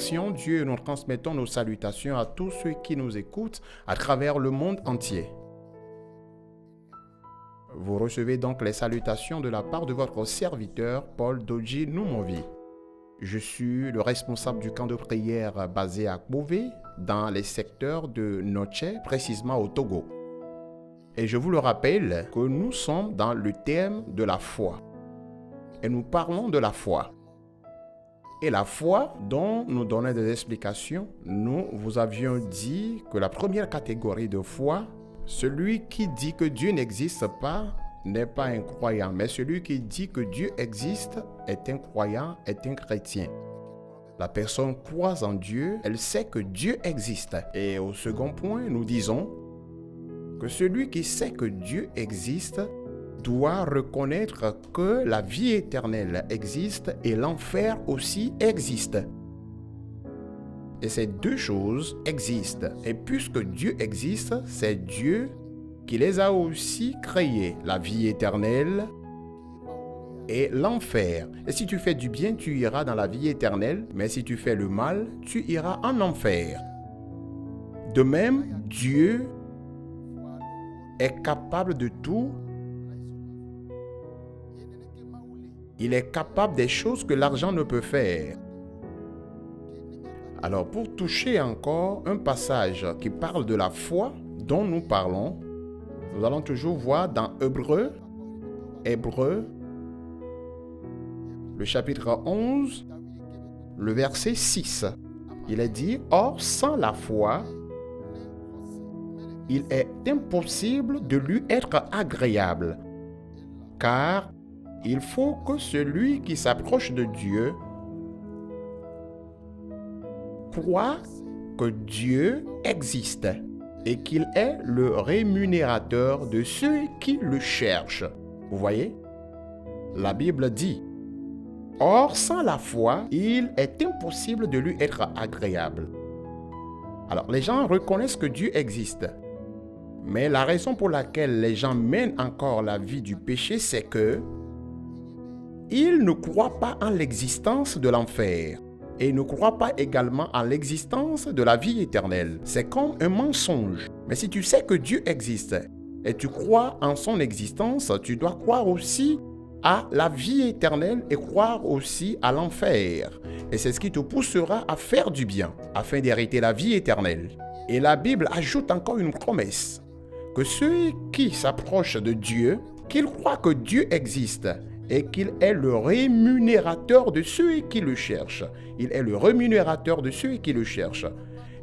remercions Dieu et nous transmettons nos salutations à tous ceux qui nous écoutent à travers le monde entier. Vous recevez donc les salutations de la part de votre serviteur Paul Dodji Numovi. Je suis le responsable du camp de prière basé à Kbové, dans les secteurs de Noche, précisément au Togo. Et je vous le rappelle que nous sommes dans le thème de la foi. Et nous parlons de la foi. Et la foi dont nous donnons des explications, nous vous avions dit que la première catégorie de foi, celui qui dit que Dieu n'existe pas, n'est pas un croyant, mais celui qui dit que Dieu existe est un croyant, est un chrétien. La personne croit en Dieu, elle sait que Dieu existe. Et au second point, nous disons que celui qui sait que Dieu existe doit reconnaître que la vie éternelle existe et l'enfer aussi existe. Et ces deux choses existent. Et puisque Dieu existe, c'est Dieu qui les a aussi créés, la vie éternelle et l'enfer. Et si tu fais du bien, tu iras dans la vie éternelle, mais si tu fais le mal, tu iras en enfer. De même, Dieu est capable de tout. Il est capable des choses que l'argent ne peut faire. Alors, pour toucher encore un passage qui parle de la foi dont nous parlons, nous allons toujours voir dans Hébreux, le chapitre 11, le verset 6. Il est dit, « Or, sans la foi, il est impossible de lui être agréable, car il faut que celui qui s'approche de Dieu croit que Dieu existe et qu'il est le rémunérateur de ceux qui le cherchent. » Vous voyez? La Bible dit, « Or, sans la foi, il est impossible de lui être agréable. » Alors, les gens reconnaissent que Dieu existe. Mais la raison pour laquelle les gens mènent encore la vie du péché, c'est que ils ne croient pas en l'existence de l'enfer. Et ne croient pas également en l'existence de la vie éternelle. C'est comme un mensonge. Mais si tu sais que Dieu existe et tu crois en son existence, tu dois croire aussi à la vie éternelle et croire aussi à l'enfer. Et c'est ce qui te poussera à faire du bien, afin d'hériter la vie éternelle. Et la Bible ajoute encore une promesse, que ceux qui s'approchent de Dieu, qu'ils croient que Dieu existe, et qu'il est le rémunérateur de ceux qui le cherchent. Il est le rémunérateur de ceux qui le cherchent.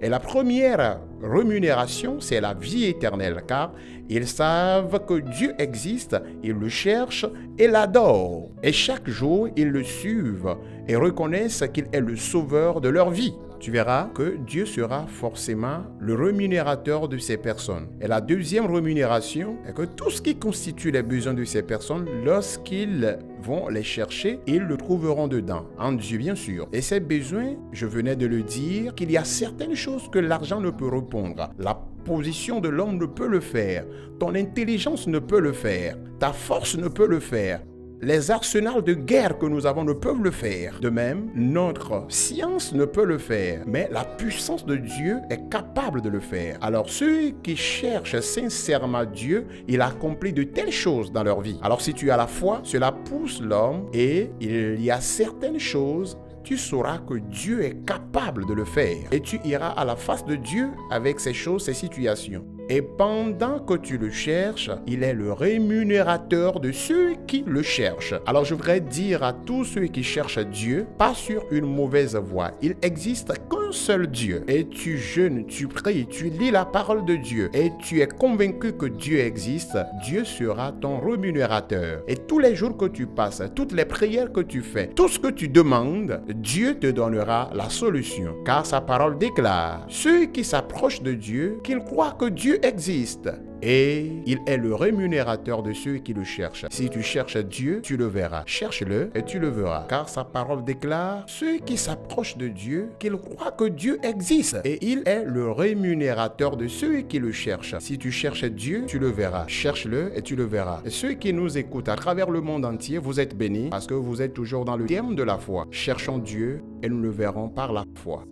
Et la première rémunération, c'est la vie éternelle, car ils savent que Dieu existe, ils le cherchent et l'adorent. Et chaque jour, ils le suivent et reconnaissent qu'il est le sauveur de leur vie. Tu verras que Dieu sera forcément le rémunérateur de ces personnes. Et la deuxième rémunération est que tout ce qui constitue les besoins de ces personnes, lorsqu'ils vont les chercher, ils le trouveront dedans, en Dieu bien sûr. Et ces besoins, je venais de le dire, qu'il y a certaines choses que l'argent ne peut répondre. La position de l'homme ne peut le faire. Ton intelligence ne peut le faire. Ta force ne peut le faire. Les arsenals de guerre que nous avons ne peuvent le faire. De même, notre science ne peut le faire. Mais la puissance de Dieu est capable de le faire. Alors ceux qui cherchent sincèrement Dieu, il accomplit de telles choses dans leur vie. Alors si tu as la foi, cela pousse l'homme et il y a certaines choses, tu sauras que Dieu est capable de le faire. Et tu iras à la face de Dieu avec ces choses, ces situations. Et pendant que tu le cherches, il est le rémunérateur de ceux qui le cherchent. Alors je voudrais dire à tous ceux qui cherchent Dieu, pas sur une mauvaise voie. Il existe qu'un seul Dieu. Et tu jeûnes, tu pries, tu lis la parole de Dieu. Et tu es convaincu que Dieu existe. Dieu sera ton rémunérateur. Et tous les jours que tu passes, toutes les prières que tu fais, tout ce que tu demandes, Dieu te donnera la solution. Car sa parole déclare, ceux qui s'approchent de Dieu, qu'ils croient que Dieu existe. Et il est le rémunérateur de ceux qui le cherchent. Si tu cherches Dieu, tu le verras. Cherche-le et tu le verras. Car sa parole déclare, ceux qui s'approchent de Dieu, qu'ils croient que Dieu existe. Et il est le rémunérateur de ceux qui le cherchent. Si tu cherches Dieu, tu le verras. Cherche-le et tu le verras. Et ceux qui nous écoutent à travers le monde entier, vous êtes bénis parce que vous êtes toujours dans le thème de la foi. Cherchons Dieu et nous le verrons par la foi.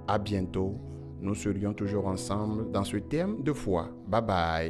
À bientôt. Nous serions toujours ensemble dans ce thème de foi. Bye bye.